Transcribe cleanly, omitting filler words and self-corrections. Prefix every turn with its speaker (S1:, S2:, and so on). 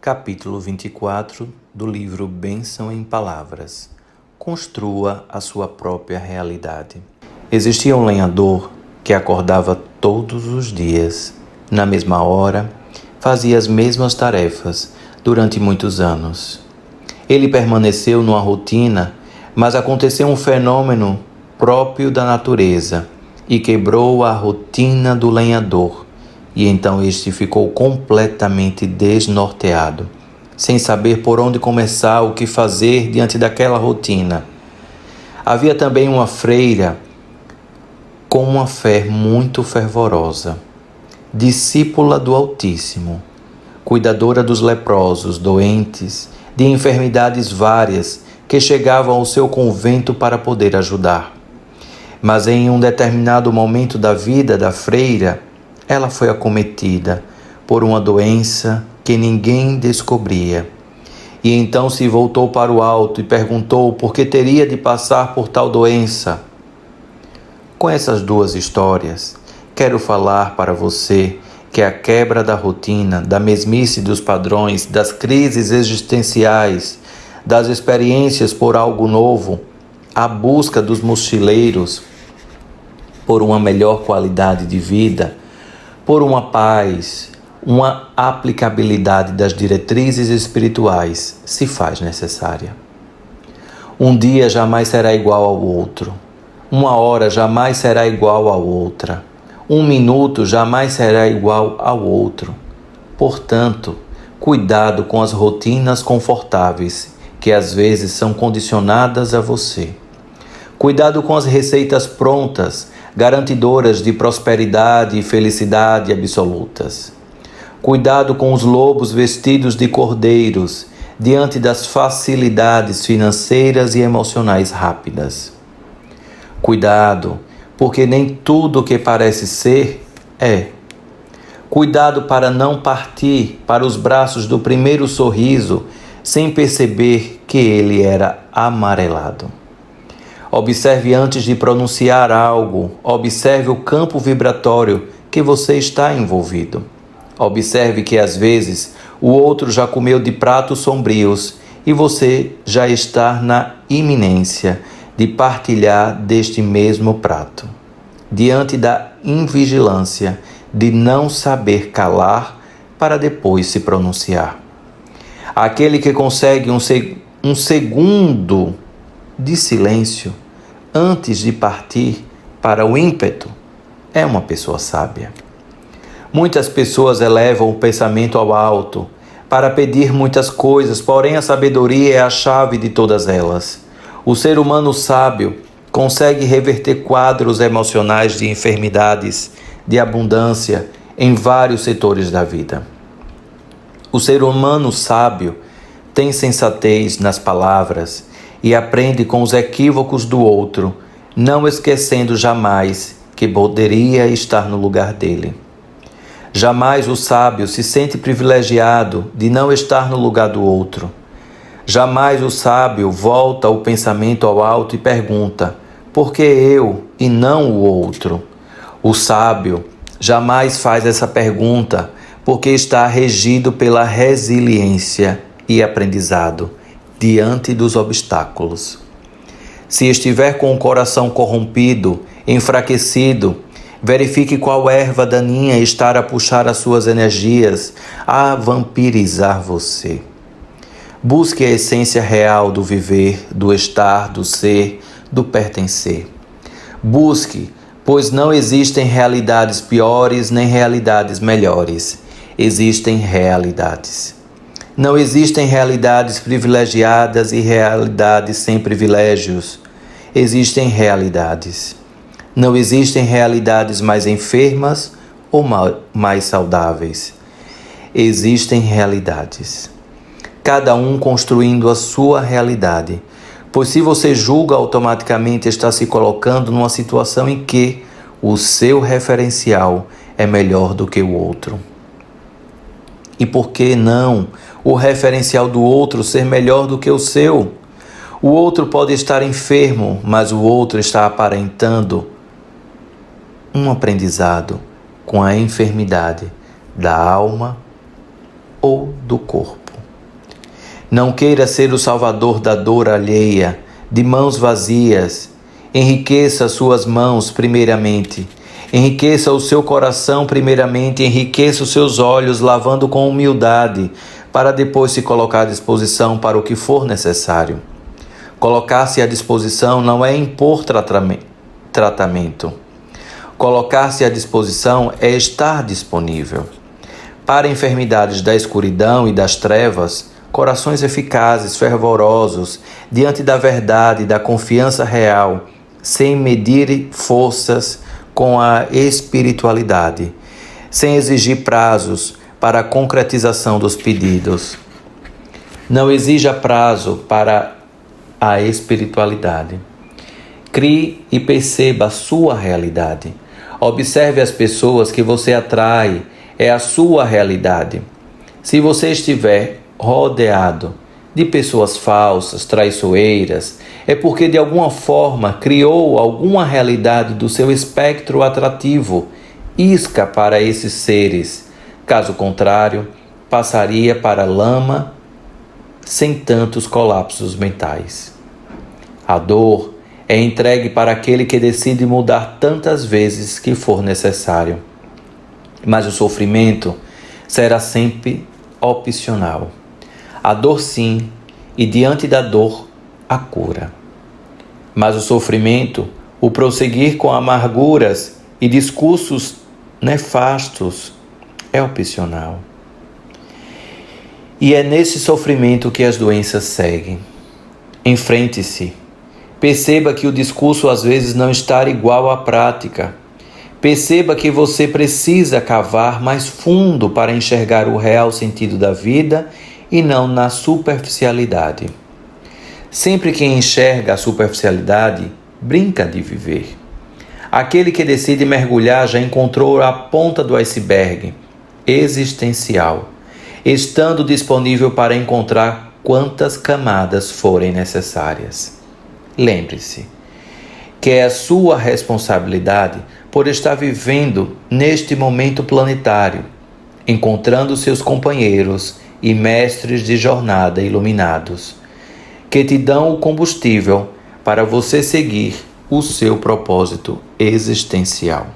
S1: Capítulo 24 do livro Bênção em Palavras. Construa a sua própria realidade. Existia um lenhador que acordava todos os dias, na mesma hora, fazia as mesmas tarefas durante muitos anos. Ele permaneceu numa rotina, mas aconteceu um fenômeno próprio da natureza e quebrou a rotina do lenhador. E então este ficou completamente desnorteado, sem saber por onde começar, o que fazer diante daquela rotina. Havia também uma freira com uma fé muito fervorosa, discípula do Altíssimo, cuidadora dos leprosos, doentes, de enfermidades várias, que chegavam ao seu convento para poder ajudar. Mas em um determinado momento da vida da freira, ela foi acometida por uma doença que ninguém descobria. E então se voltou para o alto e perguntou por que teria de passar por tal doença. Com essas duas histórias, quero falar para você que a quebra da rotina, da mesmice dos padrões, das crises existenciais, das experiências por algo novo, a busca dos mochileiros por uma melhor qualidade de vida, por uma paz, uma aplicabilidade das diretrizes espirituais se faz necessária. Um dia jamais será igual ao outro. Uma hora jamais será igual a outra. Um minuto jamais será igual ao outro. Portanto, cuidado com as rotinas confortáveis que às vezes são condicionadas a você. Cuidado com as receitas prontas, garantidoras de prosperidade e felicidade absolutas. Cuidado com os lobos vestidos de cordeiros diante das facilidades financeiras e emocionais rápidas. Cuidado, porque nem tudo o que parece ser é. Cuidado para não partir para os braços do primeiro sorriso sem perceber que ele era amarelado. Observe antes de pronunciar algo. Observe o campo vibratório que você está envolvido. Observe que às vezes o outro já comeu de pratos sombrios e você já está na iminência de partilhar deste mesmo prato. Diante da invigilância de não saber calar para depois se pronunciar. Aquele que consegue um segundo de silêncio antes de partir para o ímpeto é uma pessoa sábia. Muitas pessoas elevam o pensamento ao alto para pedir muitas coisas, porém a sabedoria é a chave de todas elas. O ser humano sábio consegue reverter quadros emocionais de enfermidades, de abundância em vários setores da vida. O ser humano sábio tem sensatez nas palavras e aprende com os equívocos do outro, não esquecendo jamais que poderia estar no lugar dele. Jamais o sábio se sente privilegiado de não estar no lugar do outro. Jamais o sábio volta o pensamento ao alto e pergunta: por que eu e não o outro? O sábio jamais faz essa pergunta porque está regido pela resiliência e aprendizado diante dos obstáculos. Se estiver com o coração corrompido, enfraquecido, verifique qual erva daninha está a puxar as suas energias, a vampirizar você. Busque a essência real do viver, do estar, do ser, do pertencer. Busque, pois não existem realidades piores nem realidades melhores. Existem realidades. Não existem realidades privilegiadas e realidades sem privilégios. Existem realidades. Não existem realidades mais enfermas ou mais saudáveis. Existem realidades. Cada um construindo a sua realidade. Pois se você julga, automaticamente está se colocando numa situação em que o seu referencial é melhor do que o outro. E por que não o referencial do outro ser melhor do que o seu? O outro pode estar enfermo, mas o outro está aparentando um aprendizado com a enfermidade da alma ou do corpo. Não queira ser o salvador da dor alheia, de mãos vazias. Enriqueça suas mãos primeiramente. Enriqueça o seu coração primeiramente. Enriqueça os seus olhos, lavando com humildade, para depois se colocar à disposição para o que for necessário. Colocar-se à disposição não é impor tratamento. Colocar-se à disposição é estar disponível. Para enfermidades da escuridão e das trevas, corações eficazes, fervorosos, diante da verdade e da confiança real, sem medir forças com a espiritualidade, sem exigir prazos para a concretização dos pedidos. Não exija prazo para a espiritualidade. Crie e perceba a sua realidade. Observe as pessoas que você atrai, é a sua realidade. Se você estiver rodeado de pessoas falsas, traiçoeiras, é porque de alguma forma criou alguma realidade do seu espectro atrativo, isca para esses seres. Caso contrário, passaria para a lama sem tantos colapsos mentais. A dor é entregue para aquele que decide mudar tantas vezes que for necessário. Mas o sofrimento será sempre opcional. A dor sim, e diante da dor, a cura. Mas o sofrimento, o prosseguir com amarguras e discursos nefastos, é opcional. E é nesse sofrimento que as doenças seguem. Enfrente-se. Perceba que o discurso às vezes não está igual à prática. Perceba que você precisa cavar mais fundo para enxergar o real sentido da vida e não na superficialidade. Sempre que enxerga a superficialidade, brinca de viver. Aquele que decide mergulhar já encontrou a ponta do iceberg existencial, estando disponível para encontrar quantas camadas forem necessárias. Lembre-se que é a sua responsabilidade por estar vivendo neste momento planetário, encontrando seus companheiros e mestres de jornada iluminados, que te dão o combustível para você seguir o seu propósito existencial.